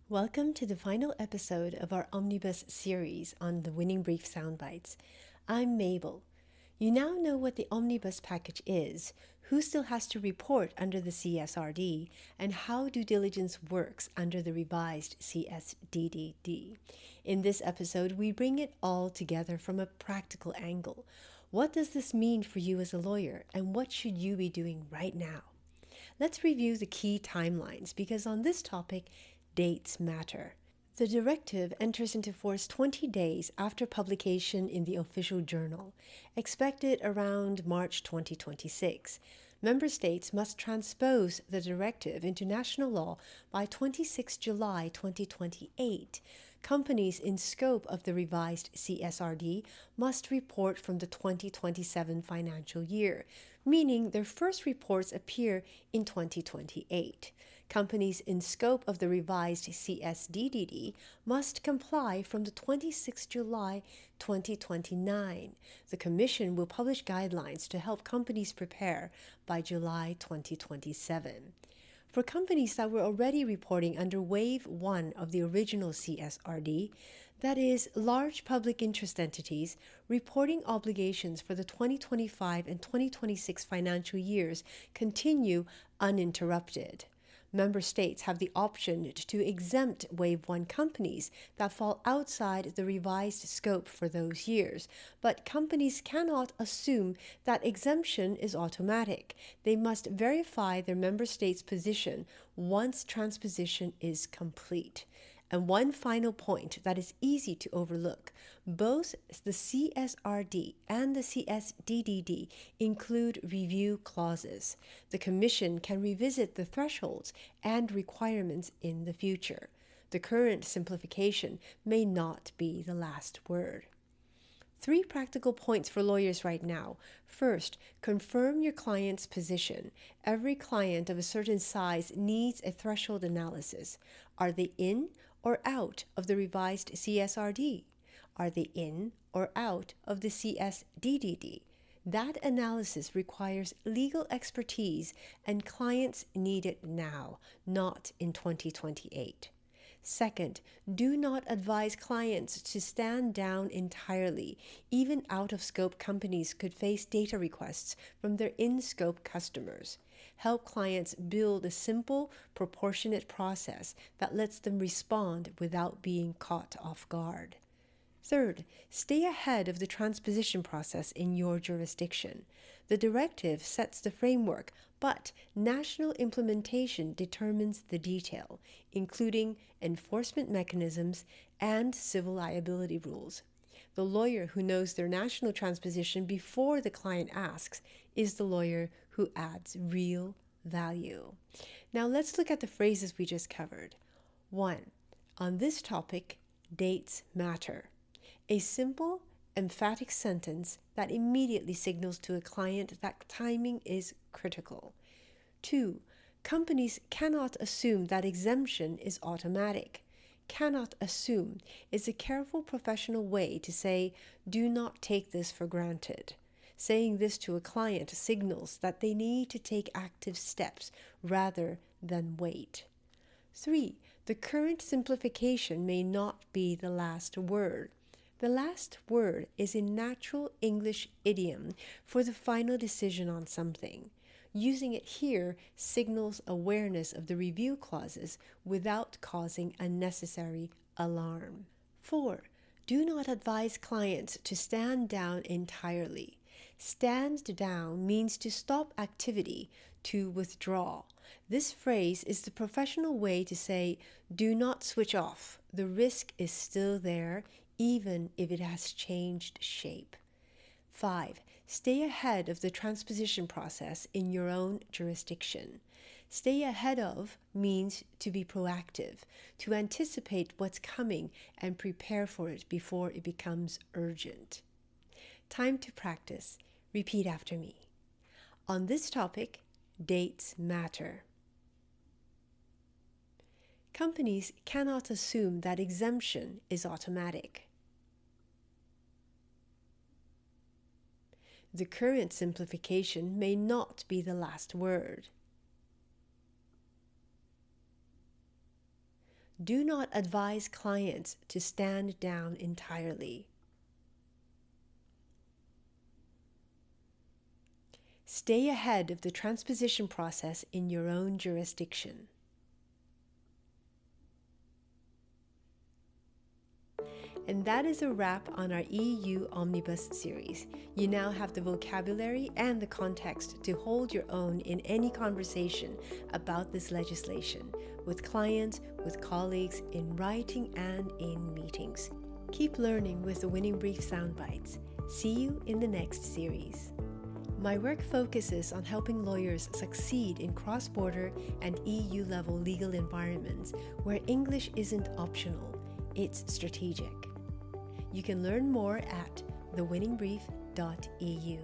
Welcome to the final episode of our Omnibus series on the Winning Brief Soundbites. I'm Mabel. You now know what the Omnibus Package is, who still has to report under the CSRD, and how due diligence works under the revised CSDDD. In this episode, we bring it all together from a practical angle. What does this mean for you as a lawyer, and what should you be doing right now? Let's review the key timelines because on this topic, dates matter. The directive enters into force 20 days after publication in the official journal, expected around March 2026. Member states must transpose the directive into national law by 26 July 2028. Companies in scope of the revised CSRD must report from the 2027 financial year, meaning their first reports appear in 2028. Companies in scope of the revised CSDDD must comply from the 26 July 2029. The Commission will publish guidelines to help companies prepare by July 2027. For companies that were already reporting under Wave 1 of the original CSRD, that is, large public interest entities, reporting obligations for the 2025 and 2026 financial years continue uninterrupted. Member states have the option to exempt Wave 1 companies that fall outside the revised scope for those years, but companies cannot assume that exemption is automatic. They must verify their member state's position once transposition is complete. And one final point that is easy to overlook, both the CSRD and the CSDDD include review clauses. The Commission can revisit the thresholds and requirements in the future. The current simplification may not be the last word. 3 practical points for lawyers right now. First, confirm your client's position. Every client of a certain size needs a threshold analysis. Are they in or out of the revised CSRD? Are they in or out of the CSDDD? That analysis requires legal expertise, and clients need it now, not in 2028. Second, do not advise clients to stand down entirely. Even out-of-scope companies could face data requests from their in-scope customers. Help clients build a simple, proportionate process that lets them respond without being caught off guard. Third, stay ahead of the transposition process in your jurisdiction. The directive sets the framework, but national implementation determines the detail, including enforcement mechanisms and civil liability rules. The lawyer who knows their national transposition before the client asks is the lawyer who adds real value. Now let's look at the phrases we just covered. 1. On this topic, dates matter. A simple, emphatic sentence that immediately signals to a client that timing is critical. 2. Companies cannot assume that exemption is automatic. Cannot assume is a careful professional way to say, do not take this for granted. Saying this to a client signals that they need to take active steps rather than wait. 3. The current simplification may not be the last word. The last word is a natural English idiom for the final decision on something. Using it here signals awareness of the review clauses without causing unnecessary alarm. 4. Do not advise clients to stand down entirely. Stand down means to stop activity, to withdraw. This phrase is the professional way to say, do not switch off. The risk is still there, even if it has changed shape. 5. Stay ahead of the transposition process in your own jurisdiction. Stay ahead of means to be proactive, to anticipate what's coming and prepare for it before it becomes urgent. Time to practice. Repeat after me. On this topic, dates matter. Companies cannot assume that exemption is automatic. The current simplification may not be the last word. Do not advise clients to stand down entirely. Stay ahead of the transposition process in your own jurisdiction. And that is a wrap on our EU Omnibus series. You now have the vocabulary and the context to hold your own in any conversation about this legislation, with clients, with colleagues, in writing and in meetings. Keep learning with the Winning Brief Soundbites. See you in the next series. My work focuses on helping lawyers succeed in cross-border and EU-level legal environments where English isn't optional, it's strategic. You can learn more at thewinningbrief.eu.